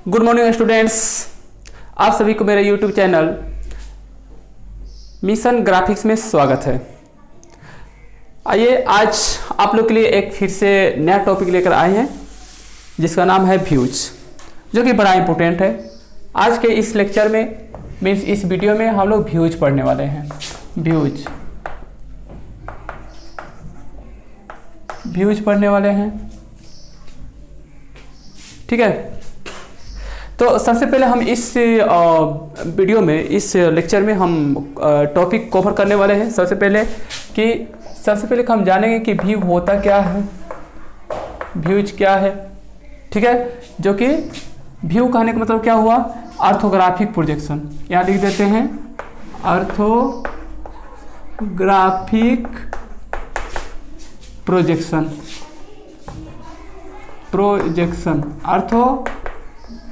Good morning students, आप सभी को मेरे यूट्यूब चैनल मिशन ग्राफिक्स में स्वागत है। आइए आज आप लोग के लिए एक फिर से नया टॉपिक लेकर आए हैं जिसका नाम है व्यूज, जो कि बड़ा इंपॉर्टेंट है। आज के इस लेक्चर में मीन्स इस वीडियो में हम लोग व्यूज पढ़ने वाले हैं। व्यूज पढ़ने वाले हैं, ठीक है। तो सबसे पहले हम इस वीडियो में, इस लेक्चर में हम टॉपिक कवर करने वाले हैं। सबसे पहले हम जानेंगे कि व्यू होता क्या है, व्यूज क्या है, ठीक है। जो कि व्यू कहने का मतलब क्या हुआ, ऑर्थोग्राफिक प्रोजेक्शन। यहाँ लिख देते हैं ऑर्थोग्राफिक प्रोजेक्शन।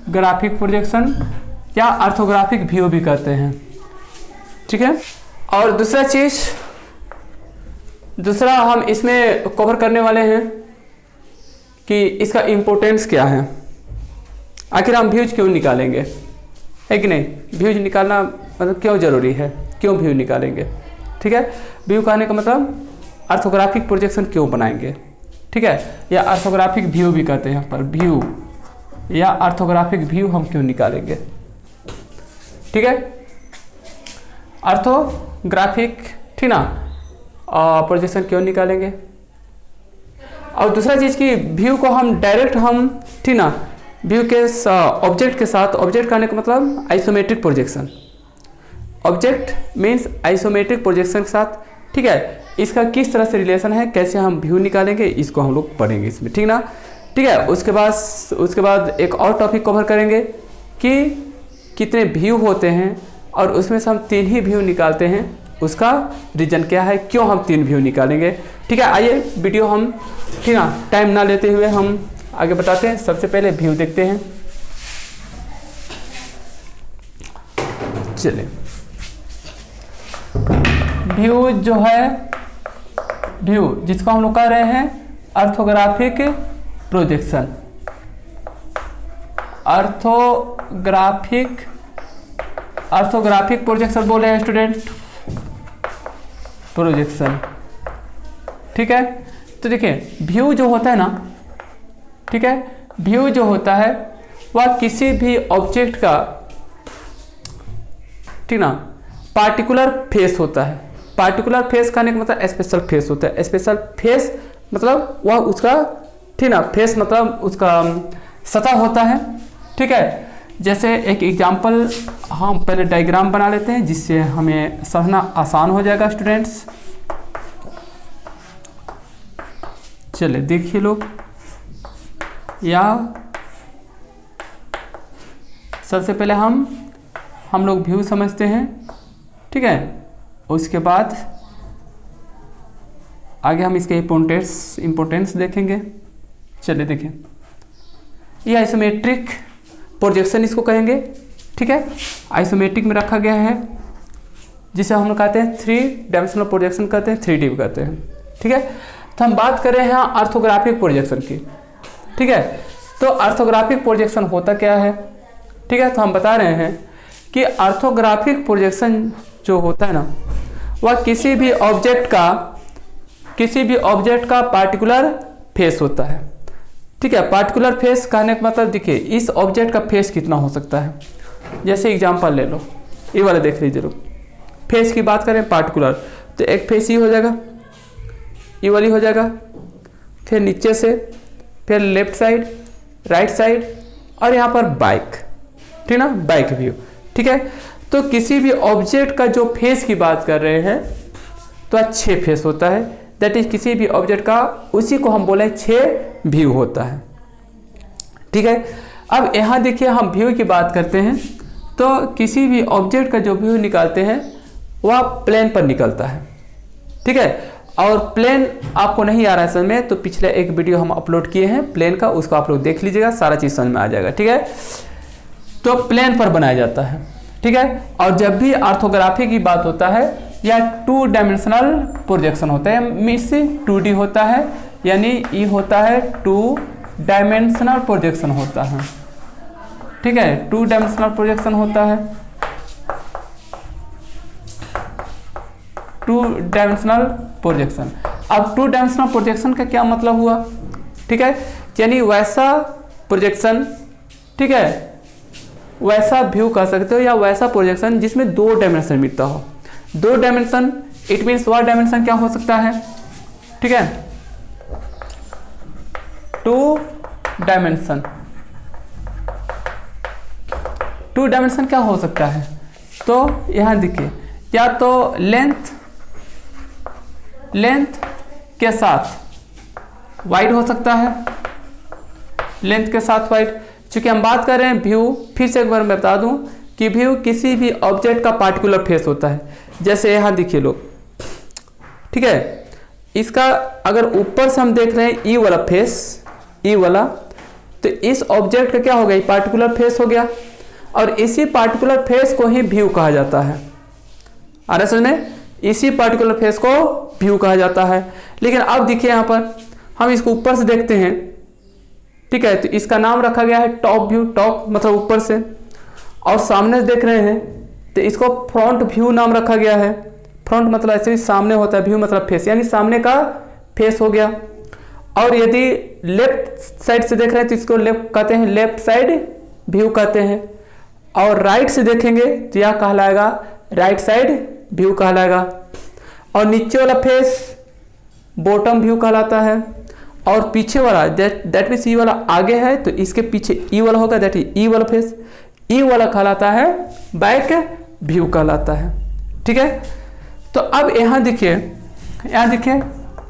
ऑर्थोग्राफिक प्रोजेक्शन या ऑर्थोग्राफिक व्यू भी कहते हैं, ठीक है। और दूसरा हम इसमें कवर करने वाले हैं कि इसका इम्पोर्टेंस क्या है, आखिर हम व्यूज क्यों निकालेंगे, है कि नहीं। व्यूज निकालना मतलब क्यों जरूरी है, क्यों व्यू निकालेंगे, ठीक है। व्यू कहने का मतलब ऑर्थोग्राफिक प्रोजेक्शन क्यों बनाएंगे, ठीक है, या ऑर्थोग्राफिक व्यू भी कहते हैं। यहाँ पर व्यू या ऑर्थोग्राफिक व्यू हम क्यों निकालेंगे, ठीक है। ऑर्थोग्राफिक, ठीक ना, प्रोजेक्शन क्यों निकालेंगे। और दूसरा चीज की व्यू को हम डायरेक्ट ठीक ना, व्यू के ऑब्जेक्ट के साथ, ऑब्जेक्ट कहने का मतलब isometric projection, object means isometric projection के साथ, ठीक है। इसका किस तरह से रिलेशन है, कैसे हम व्यू निकालेंगे, इसको हम लोग पढ़ेंगे इसमें, ठीक ना, ठीक है। उसके बाद एक और टॉपिक कवर करेंगे कि कितने व्यू होते हैं और उसमें से हम 3 ही व्यू निकालते हैं, उसका रीजन क्या है, क्यों हम 3 व्यू निकालेंगे, ठीक है। आइए वीडियो हम, ठीक ना, टाइम ना लेते हुए हम आगे बताते हैं। सबसे पहले व्यू देखते हैं, चलिए। व्यू जो है, व्यू जिसको हम लोग कह रहे हैं ऑर्थोग्राफिक प्रोजेक्शन। ऑर्थोग्राफिक प्रोजेक्शन बोले हैं स्टूडेंट, प्रोजेक्शन, ठीक है। तो देखिए व्यू जो होता है ना, ठीक है, व्यू जो होता है वह किसी भी ऑब्जेक्ट का, ठीक ना, पार्टिकुलर फेस होता है। पार्टिकुलर फेस कहने का मतलब स्पेशल फेस होता है। स्पेशल फेस मतलब वह उसका, ठीक ना, फेस मतलब उसका सतह होता है, ठीक है। जैसे एक एग्जांपल हम पहले डायग्राम बना लेते हैं जिससे हमें समझना आसान हो जाएगा स्टूडेंट्स। चलिए देखिए लोग, या सबसे पहले हम लोग व्यू समझते हैं, ठीक है। उसके बाद आगे हम इसके इम्पोर्टेंस देखेंगे। चलिए देखिए, ये आइसोमेट्रिक प्रोजेक्शन इसको कहेंगे, ठीक है। आइसोमेट्रिक में रखा गया है जिसे हम लोग कहते हैं 3 डायमेंशनल प्रोजेक्शन कहते हैं, 3D भी कहते हैं, ठीक है। तो हम बात कर रहे हैं ऑर्थोग्राफिक प्रोजेक्शन की, ठीक है। तो ऑर्थोग्राफिक प्रोजेक्शन होता क्या है, ठीक है। तो हम बता रहे हैं कि ऑर्थोग्राफिक प्रोजेक्शन जो होता है ना, वह किसी भी ऑब्जेक्ट का पार्टिकुलर फेस होता है, ठीक है। पार्टिकुलर फेस कहने का मतलब देखिए इस ऑब्जेक्ट का फेस कितना हो सकता है। जैसे एग्जांपल ले लो, ये वाला देख लीजिए लोग, फेस की बात करें पार्टिकुलर, तो एक फेस ये हो जाएगा, ये वाली हो जाएगा, फिर नीचे से, फिर लेफ्ट साइड, राइट साइड, और यहाँ पर बाइक, ठीक ना, बाइक व्यू, ठीक है। तो किसी भी ऑब्जेक्ट का जो फेस की बात कर रहे हैं तो 6 फेस होता है, दैट इज किसी भी ऑब्जेक्ट का, उसी को हम बोले 6 व्यू होता है, ठीक है। अब यहाँ देखिए हम व्यू की बात करते हैं तो किसी भी ऑब्जेक्ट का जो व्यू निकालते हैं वह प्लेन पर निकलता है, ठीक है। और प्लेन आपको नहीं आ रहा है समझ में, तो पिछले एक वीडियो हम अपलोड किए हैं प्लेन का, उसको आप लोग देख लीजिएगा, सारा चीज़ समझ में आ जाएगा, ठीक है। तो प्लेन पर बनाया जाता है, ठीक है। और जब भी ऑर्थोग्राफी की बात होता है या 2 डायमेंशनल प्रोजेक्शन होता है, मीन्स 2D होता है, यानी ये होता है 2 डायमेंशनल प्रोजेक्शन होता है, ठीक है, 2 डायमेंशनल प्रोजेक्शन होता है, 2 डायमेंशनल प्रोजेक्शन। अब 2 डायमेंशनल प्रोजेक्शन का क्या मतलब हुआ, ठीक है, यानी वैसा प्रोजेक्शन, ठीक है, वैसा व्यू कह सकते हो या वैसा प्रोजेक्शन जिसमें 2 डायमेंशन मिलता हो। 2 डायमेंशन इट मीन्स वह डायमेंशन क्या हो सकता है, ठीक है, 2 डायमेंशन। 2 डायमेंशन क्या हो सकता है, तो यहां देखिए, या तो लेंथ के साथ वाइड हो सकता है, लेंथ के साथ वाइड। चूंकि हम बात कर रहे हैं व्यू, फिर से एक बार मैं बता दूं कि व्यू किसी भी ऑब्जेक्ट का पार्टिकुलर फेस होता है। जैसे यहां देखिए लोग, ठीक है, इसका अगर ऊपर से हम देख रहे हैं ई वाला फेस, ई वाला, तो इस ऑब्जेक्ट का क्या हो गया, पार्टिकुलर फेस हो गया, और इसी पार्टिकुलर फेस को ही व्यू कहा जाता है। आ रहा समझ में, इसी पार्टिकुलर फेस को व्यू कहा जाता है। लेकिन अब देखिए यहाँ पर हम इसको ऊपर से देखते हैं, ठीक है, तो इसका नाम रखा गया है टॉप व्यू, टॉप मतलब ऊपर से, और सामने से देख रहे हैं तो इसको फ्रंट व्यू नाम रखा गया है। फ्रंट मतलब ऐसे ही सामने होता है, व्यू मतलब फेस, यानी सामने का फेस हो गया। और यदि लेफ्ट साइड से देख रहे हैं तो इसको लेफ्ट कहते हैं, लेफ्ट साइड व्यू कहते हैं, और राइट से देखेंगे तो यह कहलाएगा राइट साइड व्यू कहलाएगा। और नीचे वाला फेस बॉटम व्यू कहलाता है, और पीछे वाला दैट मीन्स ई वाला आगे है तो इसके पीछे ई वाला होगा, दैट इज ई वाला फेस, ई वाला कहलाता है बैक व्यू कहलाता है, ठीक है। तो अब यहाँ देखिए, यहाँ देखिए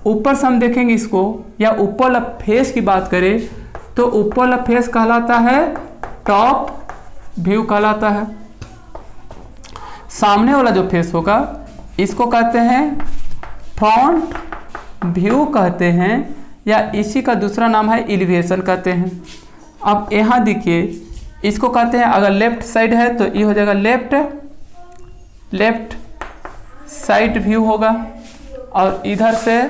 ऊपर से हम देखेंगे इसको, या ऊपर वाला फेस की बात करें तो ऊपर वाला फेस कहलाता है टॉप व्यू कहलाता है। सामने वाला जो फेस होगा इसको कहते हैं फ्रंट व्यू कहते हैं, या इसी का दूसरा नाम है एलिवेशन कहते हैं। अब यहाँ देखिए, इसको कहते हैं, अगर लेफ्ट साइड है तो ये हो जाएगा लेफ्ट साइड व्यू होगा, और इधर से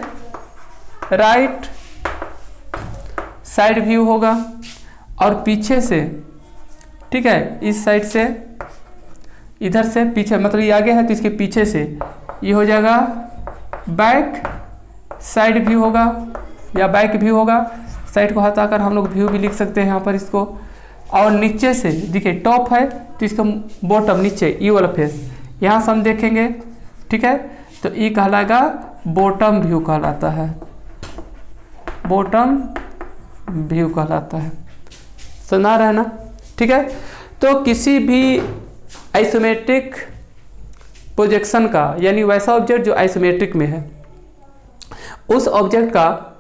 राइट साइड व्यू होगा, और पीछे से, ठीक है, इस साइड से इधर से पीछे, मतलब ये आगे है तो इसके पीछे से ये हो जाएगा बैक साइड व्यू होगा, या बैक व्यू होगा। साइड को हटाकर हम लोग व्यू भी लिख सकते हैं यहाँ पर इसको। और नीचे से देखिए टॉप है तो इसका बॉटम नीचे ई वाला फेस, यहाँ से हम देखेंगे, ठीक है, तो ई कहलाएगा बॉटम व्यू कहलाता है, बॉटम व्यू कहलाता है। सुना रहे ना, ठीक है। तो किसी भी आइसोमेट्रिक प्रोजेक्शन का, यानी वैसा ऑब्जेक्ट जो आइसोमेट्रिक में है, उस ऑब्जेक्ट का,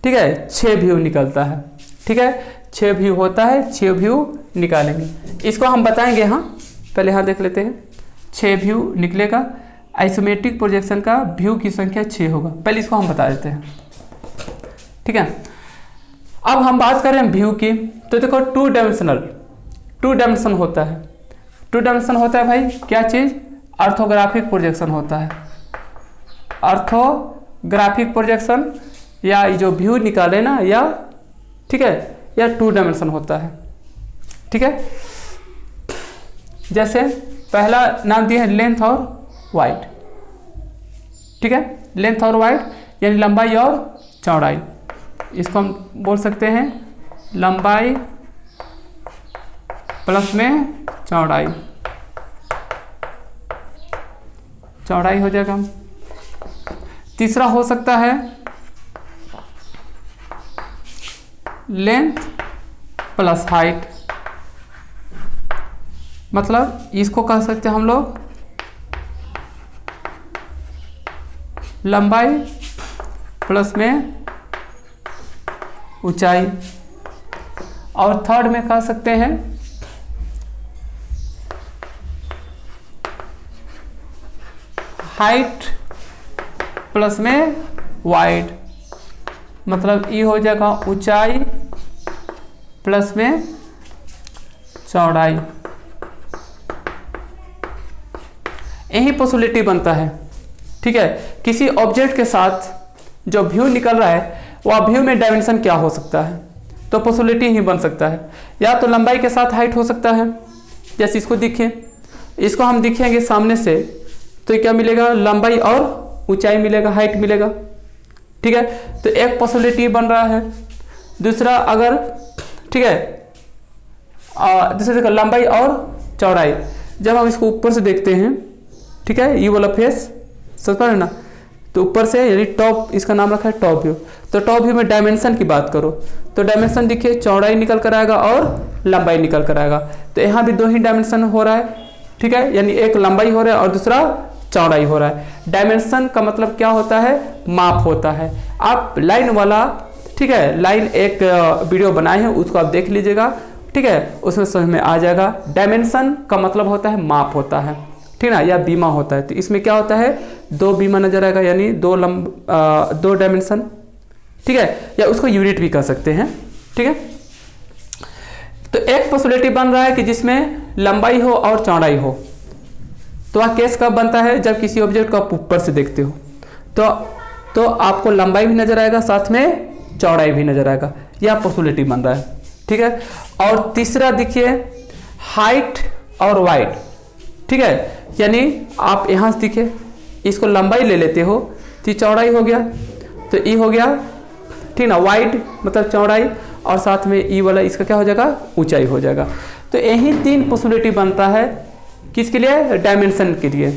ठीक है, 6 व्यू निकलता है, ठीक है, 6 व्यू होता है, 6 व्यू निकालेंगे। इसको हम बताएंगे, हाँ पहले यहाँ देख लेते हैं। 6 व्यू निकलेगा, आइसोमेट्रिक प्रोजेक्शन का व्यू की संख्या 6 होगा, पहले इसको हम बता देते हैं, ठीक है। अब हम बात करें व्यू की, तो देखो 2 डायमेंशन होता है। 2 डायमेंशन होता है भाई, क्या चीज़, ऑर्थोग्राफिक प्रोजेक्शन होता है, ऑर्थोग्राफिक प्रोजेक्शन, या जो व्यू निकाले ना, या ठीक है, या 2 डायमेंशन होता है, ठीक है। जैसे पहला नाम दिया है लेंथ और वाइड, ठीक है, लेंथ और वाइड यानी लंबाई और चौड़ाई। इसको हम बोल सकते हैं लंबाई प्लस में चौड़ाई, चौड़ाई हो जाएगा। तीसरा हो सकता है लेंथ प्लस हाइट, मतलब इसको कह सकते हैं हम लोग लंबाई प्लस में ऊंचाई। और थर्ड में कह सकते हैं हाइट प्लस में वाइड, मतलब ये हो जाएगा ऊंचाई प्लस में चौड़ाई। यही पॉसिबिलिटी बनता है, ठीक है। किसी ऑब्जेक्ट के साथ जो व्यू निकल रहा है वह व्यू में डायमेंशन क्या हो सकता है, तो पॉसिबिलिटी ही बन सकता है, या तो लंबाई के साथ हाइट हो सकता है, जैसे इसको दिखे, इसको हम दिखेंगे सामने से तो क्या मिलेगा, लंबाई और ऊंचाई मिलेगा, हाइट मिलेगा, ठीक है। तो एक पॉसिबिलिटी बन रहा है। दूसरा अगर, ठीक है, दूसरा देखो लंबाई और चौड़ाई, जब हम इसको ऊपर से देखते हैं, ठीक है, ये वाला फेस समझ पा रहे ना, तो ऊपर से यानी टॉप, इसका नाम रखा है टॉप व्यू। तो टॉप व्यू में डायमेंशन की बात करो तो डायमेंशन देखिए, चौड़ाई निकल कर आएगा और लंबाई निकल कर आएगा। तो यहाँ भी दो ही डायमेंशन हो रहा है, ठीक है, यानी एक लंबाई हो रहा है और दूसरा चौड़ाई हो रहा है। डायमेंशन का मतलब क्या होता है, माप होता है। आप लाइन वाला, ठीक है, लाइन एक वीडियो बनाए हैं, उसको आप देख लीजिएगा, ठीक है, उसमें समझ में आ जाएगा। डायमेंशन का मतलब होता है माप होता है, ठीक ना, या बीमा होता है। तो इसमें क्या होता है, दो बीमा नजर आएगा, यानी दो डायमेंशन, ठीक है, या उसको यूनिट भी कह सकते हैं, ठीक है। तो एक पॉसिबिलिटी बन रहा है कि जिसमें लंबाई हो और चौड़ाई हो। तो वह केस कब बनता है, जब किसी ऑब्जेक्ट को आप ऊपर से देखते हो तो आपको लंबाई भी नजर आएगा, साथ में चौड़ाई भी नजर आएगा, यह पॉसिबिलिटी बन रहा है, ठीक है। और तीसरा देखिए, हाइट और वाइड, ठीक है, यानी आप यहां से दिखे, इसको लंबाई ले लेते हो तो चौड़ाई हो गया, तो ई हो गया, ठीक ना, वाइड मतलब चौड़ाई, और साथ में ई वाला इसका क्या हो जाएगा, ऊंचाई हो जाएगा। तो यही तीन पॉसिबिलिटी बनता है, किसके लिए, डायमेंशन के लिए,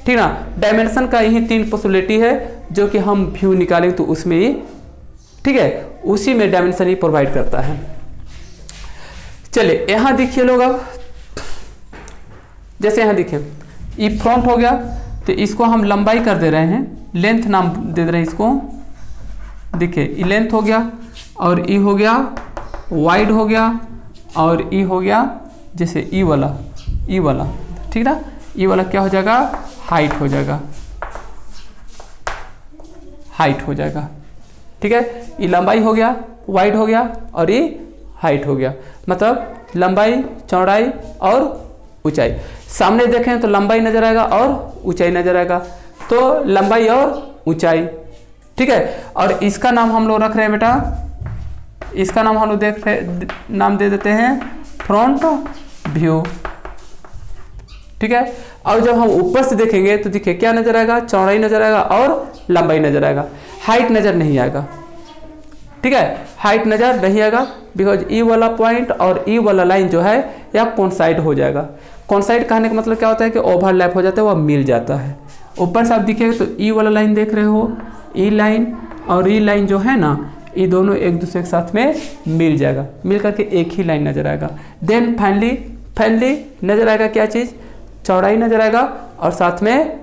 ठीक ना। डायमेंशन का यही तीन पॉसिबिलिटी है जो कि हम व्यू निकालेंगे तो उसमें ही, ठीक है, उसी में डायमेंशन ही प्रोवाइड करता है। चलिए यहां देखिए लोग, अब जैसे यहां देखिए, ये फ्रंट हो गया, तो इसको हम लंबाई कर दे रहे हैं, लेंथ नाम दे रहे हैं इसको, देखिए ये लेंथ हो गया, और ई हो गया वाइड हो गया, और ई हो गया जैसे ई वाला, ठीक ना, ई वाला क्या हो जाएगा, हाइट हो जाएगा, हाइट हो जाएगा, ठीक है। ये लंबाई हो गया, वाइड हो गया, और ये हाइट हो गया, मतलब लंबाई, चौड़ाई और ऊंचाई। सामने देखें तो लंबाई नजर आएगा और ऊंचाई नजर आएगा, तो लंबाई और ऊंचाई, ठीक है। और इसका नाम हम लोग रख रहे हैं बेटा, इसका नाम हम लोग नाम दे देते हैं फ्रंट व्यू, ठीक है। और जब हम ऊपर से देखेंगे तो देखिए क्या नजर आएगा, चौड़ाई नजर आएगा और लंबाई नजर आएगा, हाइट नजर नहीं आएगा, ठीक है, हाइट नजर नहीं आएगा, बिकॉज ई वाला पॉइंट और ई वाला लाइन जो है यह कोइंसाइड हो जाएगा। कोइंसाइड कहने का मतलब क्या होता है कि ओवरलैप हो जाता है, वह मिल जाता है। ऊपर से आप दिखेगा तो ई वाला लाइन देख रहे हो, ई लाइन और ई लाइन जो है ना, ये दोनों एक दूसरे के साथ में मिल जाएगा, मिल करके एक ही लाइन नजर आएगा। देन फाइनली नजर आएगा क्या चीज़, चौड़ाई नजर आएगा और साथ में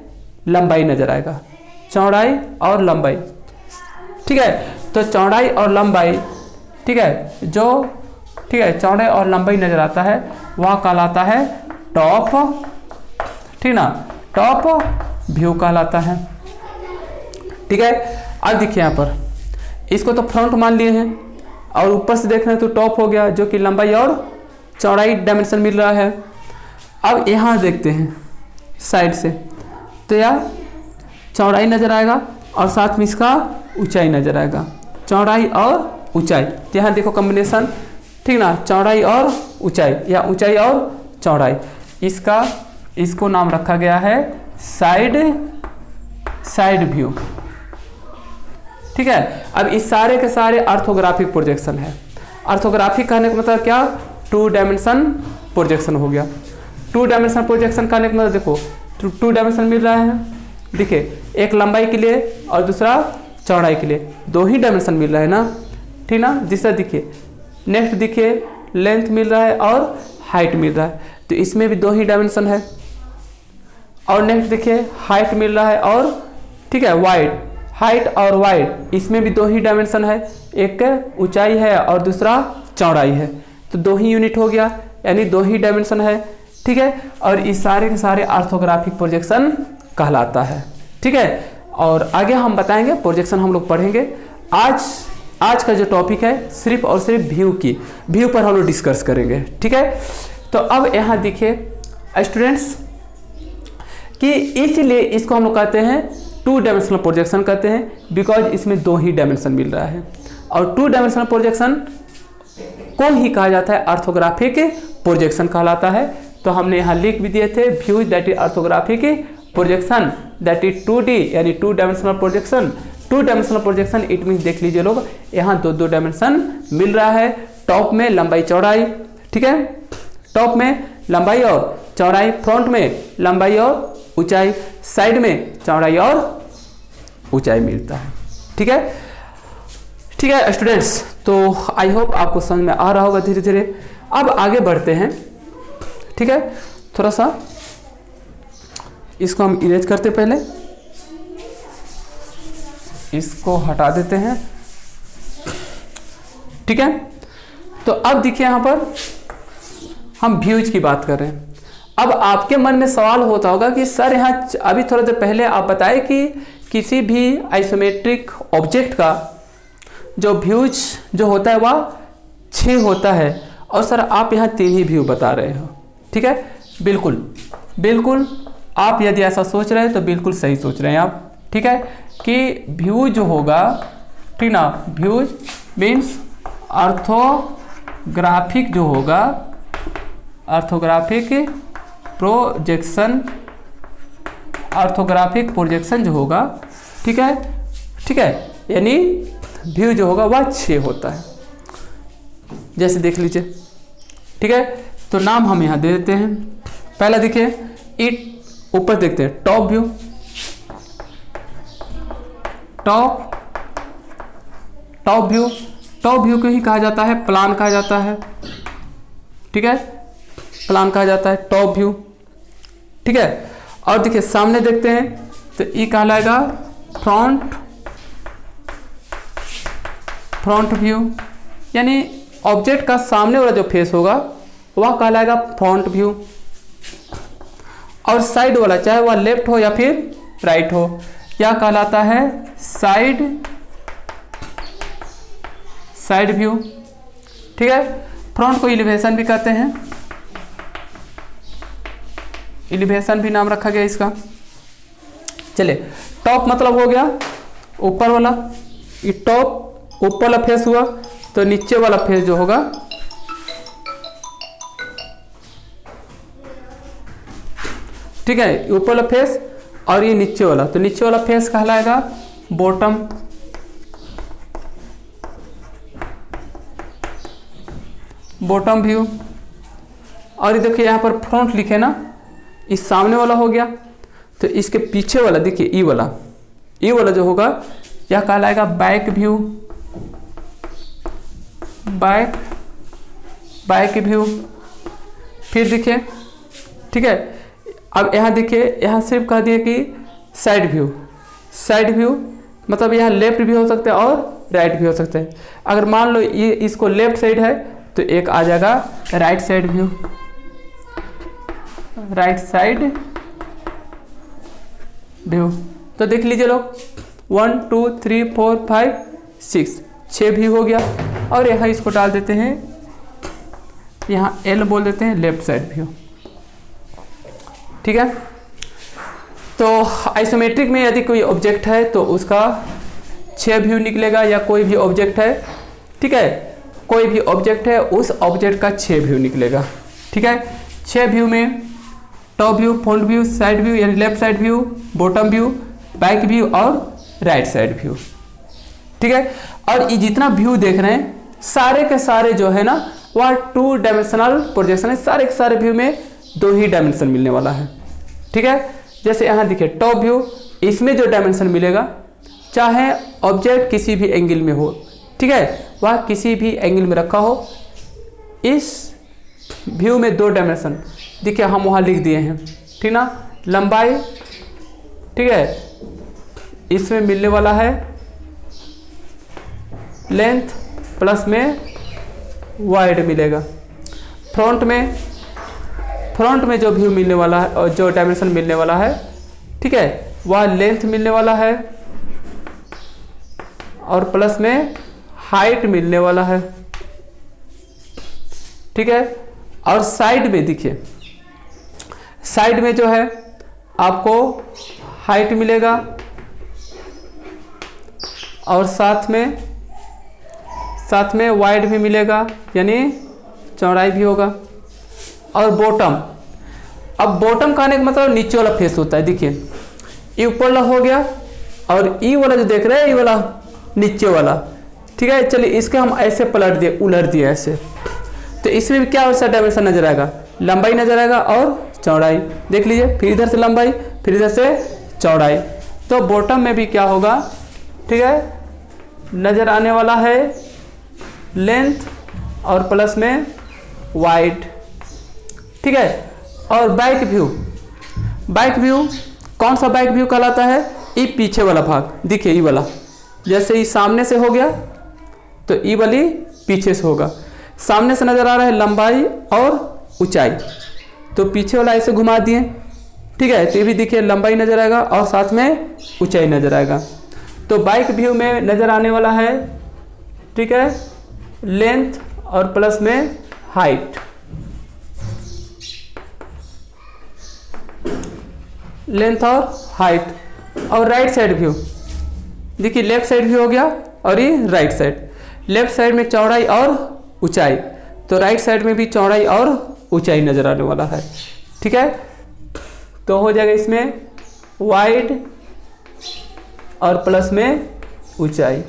लंबाई नजर आएगा, चौड़ाई और लंबाई, ठीक है। तो चौड़ाई और लंबाई, ठीक है, जो, ठीक है, चौड़ाई और लंबाई नजर आता है वह कहलाता है टॉप, ठीक ना, टॉप व्यू कहलाता है, ठीक है। अब देखिए यहाँ पर, इसको तो फ्रंट मान लिए हैं और ऊपर से देख रहे हैं तो टॉप हो गया, जो कि लंबाई और चौड़ाई डायमेंशन मिल रहा है। अब यहाँ देखते हैं साइड से, तो यह चौड़ाई नजर आएगा और साथ में इसका ऊंचाई नजर आएगा, चौड़ाई और ऊंचाई। तो यहाँ देखो कॉम्बिनेशन, ठीक ना, चौड़ाई और ऊंचाई या ऊंचाई और चौड़ाई, इसको नाम रखा गया है साइड व्यू, ठीक है। अब इस सारे के सारे ऑर्थोग्राफिक प्रोजेक्शन है। ऑर्थोग्राफिक कहने का मतलब क्या, टू डायमेंशन प्रोजेक्शन हो गया। टू डायमेंशन प्रोजेक्शन कहने का मतलब देखो, टू डायमेंशन मिल रहा है, देखिए एक लंबाई के लिए और दूसरा चौड़ाई के लिए, दो ही डायमेंशन मिल रहा है ना, ठीक ना। जिससे देखिए नेक्स्ट देखिए लेंथ मिल रहा है और हाइट मिल रहा है, तो इसमें भी दो ही डायमेंशन है। और नेक्स्ट देखिए हाइट मिल रहा है और, ठीक है, वाइड, हाइट और वाइड, इसमें भी दो ही डायमेंशन है, एक ऊंचाई है और दूसरा चौड़ाई है, तो दो ही यूनिट हो गया, यानी दो ही डायमेंशन है, ठीक है। और इस सारे के सारे ऑर्थोग्राफिक प्रोजेक्शन कहलाता है, ठीक है। और आगे हम बताएंगे, प्रोजेक्शन हम लोग पढ़ेंगे। आज का जो टॉपिक है सिर्फ और सिर्फ व्यू पर हम लोग डिस्कस करेंगे, ठीक है। तो अब यहाँ देखिए स्टूडेंट्स कि इसलिए इसको हम लोग कहते हैं टू डायमेंशनल प्रोजेक्शन कहते हैं, बिकॉज इसमें दो ही डायमेंशन मिल रहा है। और टू डायमेंशनल प्रोजेक्शन को ही कहा जाता है ऑर्थोग्राफिक प्रोजेक्शन कहलाता है। तो हमने यहाँ लिख भी दिए थे, views that is orthographic projection that is 2D यानी 2 dimensional projection. 2 dimensional projection it mean देख लीजिए लोग, यहाँ 2 डायमेंशन मिल रहा है। टॉप में लंबाई चौड़ाई, ठीक है, टॉप में लंबाई और चौड़ाई, फ्रंट में लंबाई और ऊंचाई, साइड में चौड़ाई और ऊंचाई मिलता है। ठीक है, ठीक है स्टूडेंट्स, तो आई होप आपको समझ में आ रहा होगा धीरे धीरे। अब आगे बढ़ते हैं, ठीक है, थोड़ा सा इसको हम इरेज करते, पहले इसको हटा देते हैं, ठीक है। तो अब देखिए यहाँ पर हम व्यूज की बात कर रहे हैं। अब आपके मन में सवाल होता होगा कि सर यहाँ अभी थोड़ा देर पहले आप बताए कि किसी भी आइसोमेट्रिक ऑब्जेक्ट का जो व्यूज जो होता है वह 6 होता है, और सर आप यहाँ 3 ही व्यू बता रहे हो। ठीक है, बिल्कुल बिल्कुल, आप यदि ऐसा सोच रहे हैं तो बिल्कुल सही सोच रहे हैं आप। ठीक है, कि व्यू जो होगा, ठीक ना, व्यूज मीन्स ऑर्थोग्राफिक जो होगा, ऑर्थोग्राफिक प्रोजेक्शन, ऑर्थोग्राफिक प्रोजेक्शन जो होगा, ठीक है, ठीक है, यानी व्यू जो होगा वह 6 होता है, जैसे देख लीजिए। ठीक है, तो नाम हम यहाँ दे देते हैं। पहला देखिए, इट ऊपर देखते हैं, top view, top view, top view को ही कहा जाता है प्लान कहा जाता है। ठीक है, प्लान कहा जाता है टॉप व्यू। ठीक है, और देखिए सामने देखते हैं तो ये कहलाएगा फ्रंट व्यू, यानी ऑब्जेक्ट का सामने वाला जो फेस होगा वह कहलाएगा फ्रंट व्यू, और साइड वाला चाहे वह लेफ्ट हो या फिर राइट हो यह कहलाता है साइड व्यू। ठीक है, फ्रंट को एलिवेशन भी कहते हैं, एलिवेशन भी नाम रखा गया इसका। चलिए, टॉप मतलब हो गया ऊपर वाला, ये टॉप ऊपर वाला फेस हुआ, तो नीचे वाला फेस जो होगा ठीक है, ऊपर वाला फेस और ये नीचे वाला, तो नीचे वाला फेस कहलाएगा बॉटम, बॉटम व्यू। और ये देखिए यहाँ पर फ्रंट लिखे ना, इस सामने वाला हो गया, तो इसके पीछे वाला देखिए ई वाला जो होगा यह कहलाएगा बैक व्यू, बैक व्यू। फिर देखिए, ठीक है, अब यहाँ देखिए, यहाँ सिर्फ कह दिए कि साइड व्यू मतलब यहाँ लेफ्ट भी हो सकता है और राइट भी हो सकता है। अगर मान लो ये इसको लेफ्ट साइड है तो एक आ जाएगा right side view, right side view. तो देख लीजिए लोग, 1 2 3 4 5 6 व्यू हो गया। और यहाँ इसको डाल देते हैं, यहाँ L बोल देते हैं लेफ्ट साइड व्यू। ठीक है, तो आइसोमेट्रिक में यदि कोई ऑब्जेक्ट है तो उसका 6 व्यू निकलेगा, या कोई भी ऑब्जेक्ट है, ठीक है, कोई भी ऑब्जेक्ट है उस ऑब्जेक्ट का 6 व्यू निकलेगा। ठीक है, 6 व्यू में top view, front view, side view यानी left side view, bottom view, back view और राइट साइड व्यू। ठीक है, और ये जितना व्यू देख रहे हैं सारे के सारे जो है ना वह 2 डायमेंशनल प्रोजेक्शन है, सारे के सारे व्यू में 2 ही डायमेंशन मिलने वाला है। ठीक है, जैसे यहाँ देखिए टॉप व्यू, इसमें जो डायमेंशन मिलेगा चाहे ऑब्जेक्ट किसी भी एंगल में हो, ठीक है, वह किसी भी एंगल में रखा हो, इस व्यू में 2 डायमेंशन देखिए हम वहाँ लिख दिए हैं, ठीक ना, लंबाई, ठीक है, इसमें मिलने वाला है लेंथ प्लस में वाइड मिलेगा। फ्रंट में जो व्यू मिलने वाला है और जो डायमेंशन मिलने वाला है, ठीक है, वह लेंथ मिलने वाला है और प्लस में हाइट मिलने वाला है। ठीक है, और साइड में देखिए, साइड में जो है आपको हाइट मिलेगा और साथ में साथ में वाइड भी मिलेगा, यानी चौड़ाई भी होगा। और बॉटम, अब बॉटम का आने का मतलब नीचे वाला फेस होता है। देखिए ये ऊपर वाला हो गया और ई वाला जो देख रहे हैं, ये वाला नीचे वाला, ठीक है। चलिए इसके हम ऐसे पलट दिए, उलट दिए ऐसे, तो इसमें भी क्या वैसा डायमेंशन नजर आएगा, लंबाई नजर आएगा और चौड़ाई। देख लीजिए, फिर इधर से लंबाई, फिर इधर से चौड़ाई। तो बॉटम में भी क्या होगा, ठीक है, नजर आने वाला है लेंथ और प्लस में वाइड, ठीक है। और बैक व्यू, बैक व्यू कौन सा बैक व्यू कहलाता है, ये पीछे वाला भाग। देखिए ये वाला, जैसे ये सामने से हो गया तो ये वाली पीछे से होगा। सामने से नजर आ रहा है लंबाई और ऊंचाई, तो पीछे वाला ऐसे घुमा दिए, ठीक है। तो ये भी देखिए लंबाई नजर आएगा और साथ में ऊंचाई नजर आएगा। तो बैक व्यू में नजर आने वाला है, ठीक है, लेंथ और प्लस में हाइट, लेंथ और हाइट। और राइट साइड व्यू, देखिए लेफ्ट साइड व्यू हो गया और ये राइट साइड। लेफ्ट साइड में चौड़ाई और ऊंचाई, तो राइट साइड में भी चौड़ाई और ऊंचाई नजर आने वाला है, ठीक है। तो हो जाएगा इसमें वाइड और प्लस में ऊंचाई,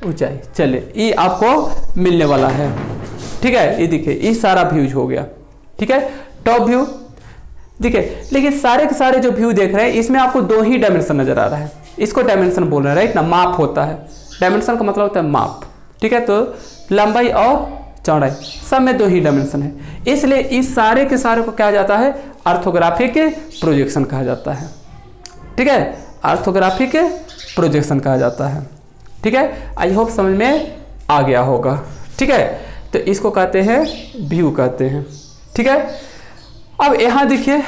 ऊंचाई। चलिए ये आपको मिलने वाला है, ठीक है। ये देखिए ये सारा व्यूज हो गया, ठीक है। टॉप व्यू देखिए, लेकिन सारे के सारे जो व्यू देख रहे हैं इसमें आपको दो ही डायमेंशन नजर आ रहा है। इसको डायमेंशन बोल रहे हैं, राइट ना, माप होता है। डायमेंशन का मतलब होता है माप, ठीक है। तो लंबाई और चौड़ाई सब में दो ही डायमेंशन है, इसलिए इस सारे के सारे को क्या जाता है, ऑर्थोग्राफिक प्रोजेक्शन कहा जाता है, ठीक है। ऑर्थोग्राफिक प्रोजेक्शन कहा जाता है, ठीक है। आई होप समझ में आ गया होगा, ठीक है। तो इसको कहते हैं व्यू कहते हैं, ठीक है। अब यहां देखिए,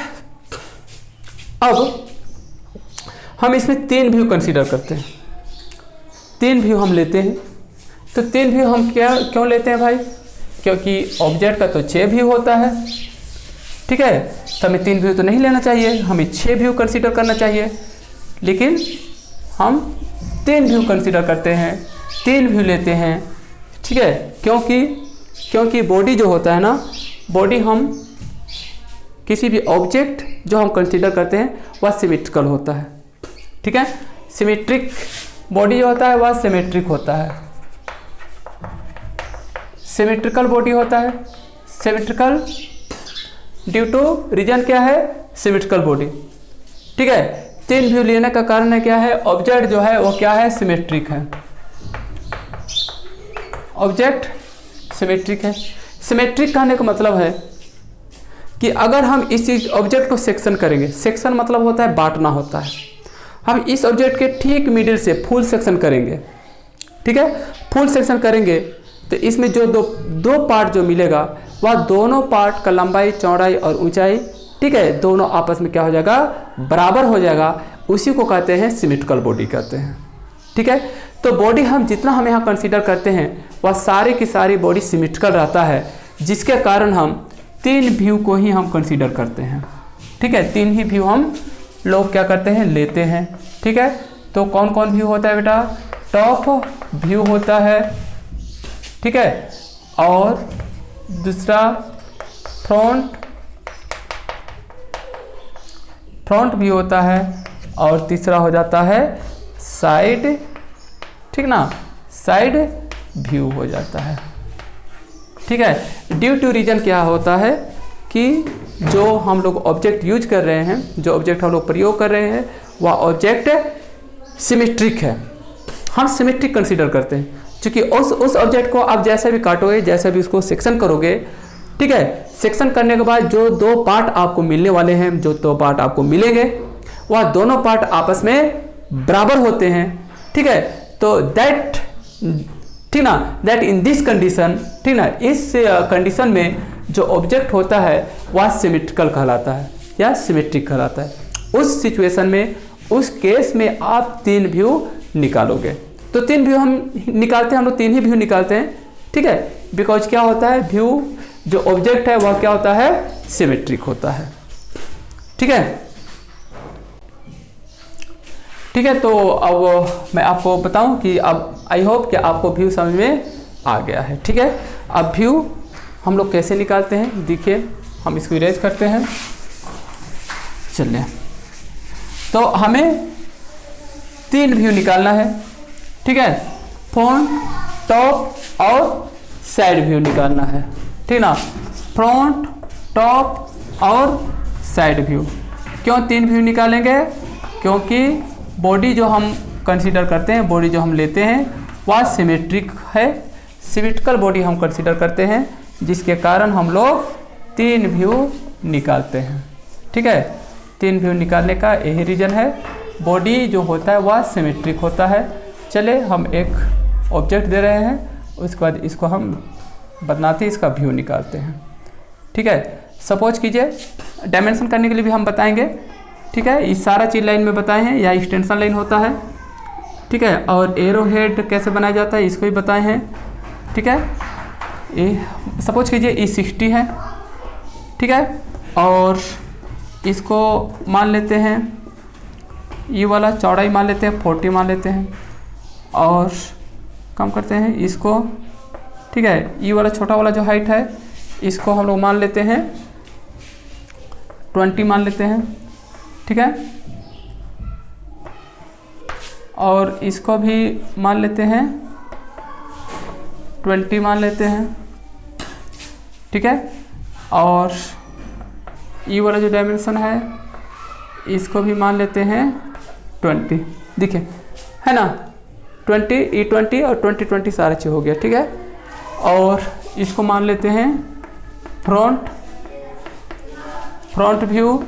अब हम इसमें तीन व्यू कंसीडर करते हैं, तीन व्यू हम लेते हैं। तो तीन व्यू हम क्यों लेते हैं भाई, क्योंकि ऑब्जेक्ट का तो 6 व्यू होता है, ठीक है। तो हमें 3 व्यू तो नहीं लेना चाहिए, हमें 6 व्यू कंसीडर करना चाहिए, लेकिन हम 3 व्यू कंसीडर करते हैं, 3 व्यू लेते हैं, ठीक है। क्योंकि बॉडी जो होता है ना, बॉडी हम किसी भी ऑब्जेक्ट जो हम कंसीडर करते हैं वह सिमेट्रिकल होता है, ठीक है। सिमेट्रिक बॉडी जो होता है वह सिमेट्रिक होता है, सिमेट्रिकल बॉडी होता है। सिमेट्रिकल ड्यू टू रीजन क्या है, सिमेट्रिकल बॉडी, ठीक है। 3 व्यू लेने का कारण है क्या है, ऑब्जेक्ट जो है वो क्या है, सिमेट्रिक है, ऑब्जेक्ट सिमेट्रिक है। सिमेट्रिक कहने का मतलब है कि अगर हम इस चीज ऑब्जेक्ट को सेक्शन करेंगे, सेक्शन मतलब होता है बांटना होता है, हम इस ऑब्जेक्ट के ठीक मिडिल से फुल सेक्शन करेंगे, ठीक है। फुल सेक्शन करेंगे तो इसमें जो दो पार्ट जो मिलेगा वह दोनों पार्ट का लंबाई, चौड़ाई और ऊंचाई, ठीक है, दोनों आपस में क्या हो जाएगा, बराबर हो जाएगा। उसी को कहते हैं सिमेट्रिकल बॉडी कहते हैं, ठीक है। तो बॉडी हम जितना हम यहाँ कंसीडर करते हैं वह सारी की सारी बॉडी सिमेट्रिकल रहता है, जिसके कारण हम 3 व्यू को ही हम कंसीडर करते हैं, ठीक है। 3 ही व्यू हम लोग क्या करते हैं, लेते हैं, ठीक है। तो कौन कौन व्यू होता है बेटा, टॉप व्यू होता है, ठीक है, और दूसरा फ्रंट व्यू होता है, और तीसरा हो जाता है साइड, ठीक ना, साइड व्यू हो जाता है, ठीक है। ड्यू टू रीजन क्या होता है कि जो हम लोग ऑब्जेक्ट यूज कर रहे हैं, जो ऑब्जेक्ट हम लोग प्रयोग कर रहे हैं वह ऑब्जेक्ट सिमेट्रिक है, हम सिमेट्रिक कंसीडर करते हैं। क्योंकि उस ऑब्जेक्ट को आप जैसे भी काटोगे, जैसे भी उसको सेक्शन करोगे, ठीक है, सेक्शन करने के बाद जो 2 पार्ट आपको मिलने वाले हैं, जो 2 पार्ट आपको मिलेंगे वह दोनों पार्ट आपस में बराबर होते हैं, ठीक है। तो दैट, ठीक ना, दैट इन दिस कंडीशन, ठीक ना, इस कंडीशन में जो ऑब्जेक्ट होता है वह सिमेट्रिकल कहलाता है या सिमेट्रिक कहलाता है। उस सिचुएशन में, उस केस में आप 3 व्यू निकालोगे। तो 3 व्यू हम निकालते हैं, हम लोग 3 ही व्यू निकालते हैं, ठीक है। बिकॉज क्या होता है, व्यू जो ऑब्जेक्ट है वह क्या होता है, सिमेट्रिक होता है, ठीक है। ठीक है, तो अब मैं आपको बताऊं कि अब आई होप कि आपको व्यू समझ में आ गया है। ठीक है, अब व्यू हम लोग कैसे निकालते हैं, देखिए हम इसको इरेज करते हैं। चलिए, तो हमें 3 व्यू निकालना है। ठीक है, फ्रंट, टॉप और साइड व्यू निकालना है। ठीक ना, फ्रंट, टॉप और साइड व्यू। क्यों 3 व्यू निकालेंगे? क्योंकि बॉडी जो हम कंसीडर करते हैं, बॉडी जो हम लेते हैं वह सिमेट्रिक है, सिमेट्रिकल बॉडी हम कंसीडर करते हैं, जिसके कारण हम लोग 3 व्यू निकालते हैं। ठीक है, 3 व्यू निकालने का यही रीज़न है, बॉडी जो होता है वह सिमेट्रिक होता है। चले, हम एक ऑब्जेक्ट दे रहे हैं, उसके बाद इसको हम बनाते इसका व्यू निकालते हैं। ठीक है, सपोज कीजिए, डायमेंशन करने के लिए भी हम बताएंगे। ठीक है, इस सारा चीज़ लाइन में बताए हैं, या एक्सटेंशन लाइन होता है। ठीक है, और एरो हेड कैसे बनाया जाता है इसको भी बताए हैं। ठीक है, ये सपोज कीजिए E60 है। ठीक है, और इसको मान लेते हैं, ये वाला चौड़ाई मान लेते हैं 40 मान लेते हैं, और कम करते हैं इसको। ठीक है, ये वाला छोटा वाला जो हाइट है इसको हम लोग मान लेते हैं 20 मान लेते हैं। ठीक है, और इसको भी मान लेते हैं 20 मान लेते हैं। ठीक है, और ये वाला जो डायमेंशन है इसको भी मान लेते हैं 20। देखिए, है ना, 20 E20 और 20 सारा चीज़ हो गया। ठीक है, और इसको मान लेते हैं फ्रंट व्यू,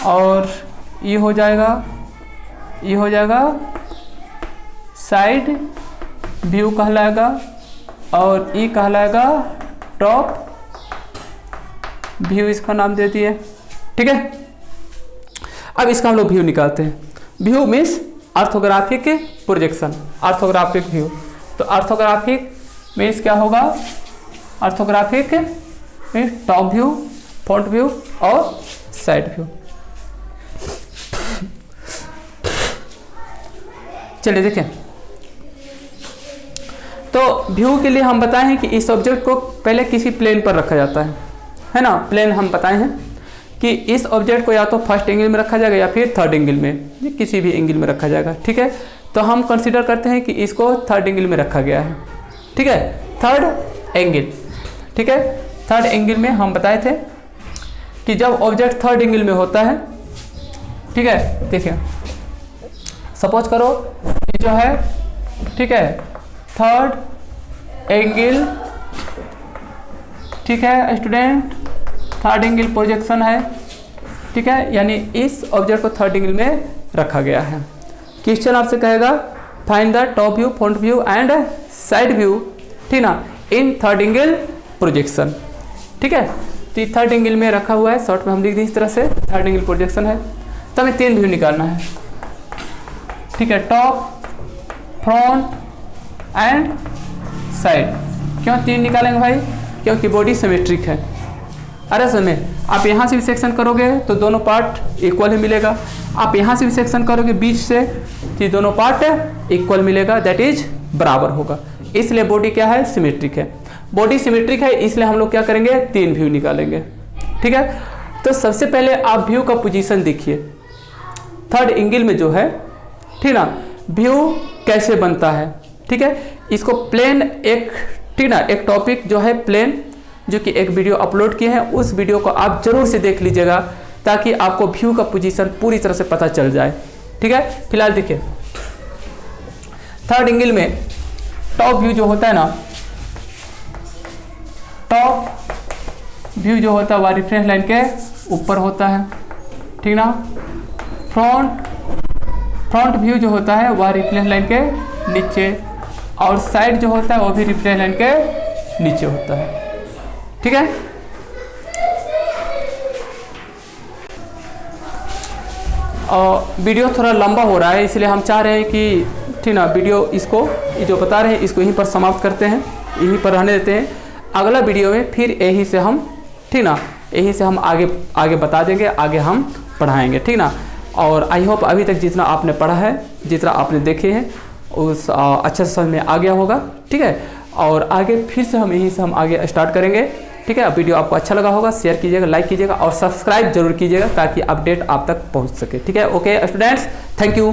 और ये हो जाएगा साइड व्यू कहलाएगा, और ये कहलाएगा टॉप व्यू, इसका नाम दे दिए। ठीक है, अब इसका हम लोग व्यू निकालते हैं। View means orthographic projection, orthographic view. तो ऑर्थोग्राफिक मीन्स क्या होगा? Orthographic means top view, front view और साइड व्यू। चलिए देखें, तो व्यू के लिए हम बताए हैं कि इस ऑब्जेक्ट को पहले किसी प्लेन पर रखा जाता है ना। प्लेन हम बताए हैं कि इस ऑब्जेक्ट को या तो फर्स्ट एंगल में रखा जाएगा या फिर थर्ड एंगल में, किसी भी एंगल में रखा जाएगा। ठीक है, तो हम कंसीडर करते हैं कि इसको थर्ड एंगल में रखा गया है। ठीक है, थर्ड एंगल। ठीक है, थर्ड एंगल में हम बताए थे कि जब ऑब्जेक्ट थर्ड एंगल में होता है, ठीक है, देखिए सपोज करो ये जो है, ठीक है, थर्ड एंगल, ठीक है स्टूडेंट, थर्ड एंगल प्रोजेक्शन है। ठीक है, यानी इस ऑब्जेक्ट को थर्ड एंगल में रखा गया है। क्वेश्चन आपसे कहेगा find the top view, front view and side view, ठीक ना, इन थर्ड एंगल प्रोजेक्शन। ठीक है, तो ये थर्ड एंगल में रखा हुआ है, शॉर्ट में हम लिख दें इस तरह से, थर्ड एंगल प्रोजेक्शन है। तो हमें 3 व्यू निकालना है। ठीक है, टॉप, फ्रंट एंड साइड। क्यों 3 निकालेंगे भाई? क्योंकि बॉडी सिमेट्रिक है। अरे समय आप यहाँ से भी सेक्शन करोगे तो दोनों पार्ट इक्वल ही मिलेगा, आप यहाँ से भी सेक्शन करोगे बीच से तो दोनों पार्ट इक्वल मिलेगा, दैट इज बराबर होगा। इसलिए बॉडी क्या है? सिमेट्रिक है। बॉडी सिमेट्रिक है, इसलिए हम लोग क्या करेंगे? 3 व्यू निकालेंगे। ठीक है, तो सबसे पहले आप व्यू का पोजीशन देखिए थर्ड एंगल में जो है, ठीक ना, व्यू कैसे बनता है। ठीक है, इसको प्लेन एक, ठीक ना, एक टॉपिक जो है प्लेन, जो कि एक वीडियो अपलोड किए हैं, उस वीडियो को आप जरूर से देख लीजिएगा ताकि आपको व्यू का पोजीशन पूरी तरह से पता चल जाए। ठीक है, फिलहाल देखिए थर्ड एंगल में टॉप व्यू जो होता है ना, टॉप व्यू जो होता है वह रेफरेंस लाइन के ऊपर होता है। ठीक ना, फ्रंट व्यू जो होता है वह रेफरेंस लाइन के नीचे, और साइड जो होता है वो भी रेफरेंस लाइन के नीचे होता है। ठीक है, और वीडियो थोड़ा लंबा हो रहा है, इसलिए हम चाह रहे हैं कि, ठीक ना, वीडियो इसको जो बता रहे हैं इसको यहीं पर समाप्त करते हैं, यहीं पर रहने देते हैं। अगला वीडियो में फिर यहीं से हम, ठीक ना, यहीं से हम आगे बता देंगे, आगे हम पढ़ाएंगे। ठीक ना, और आई होप अभी तक जितना आपने पढ़ा है, जितना आपने देखे हैं उस अच्छे से समझ में आ गया होगा। ठीक है, और आगे फिर से हम यहीं से हम आगे स्टार्ट करेंगे। ठीक है, वीडियो आपको अच्छा लगा होगा, शेयर कीजिएगा, लाइक कीजिएगा और सब्सक्राइब जरूर कीजिएगा ताकि अपडेट आप तक पहुंच सके। ठीक है, ओके स्टूडेंट्स, थैंक यू।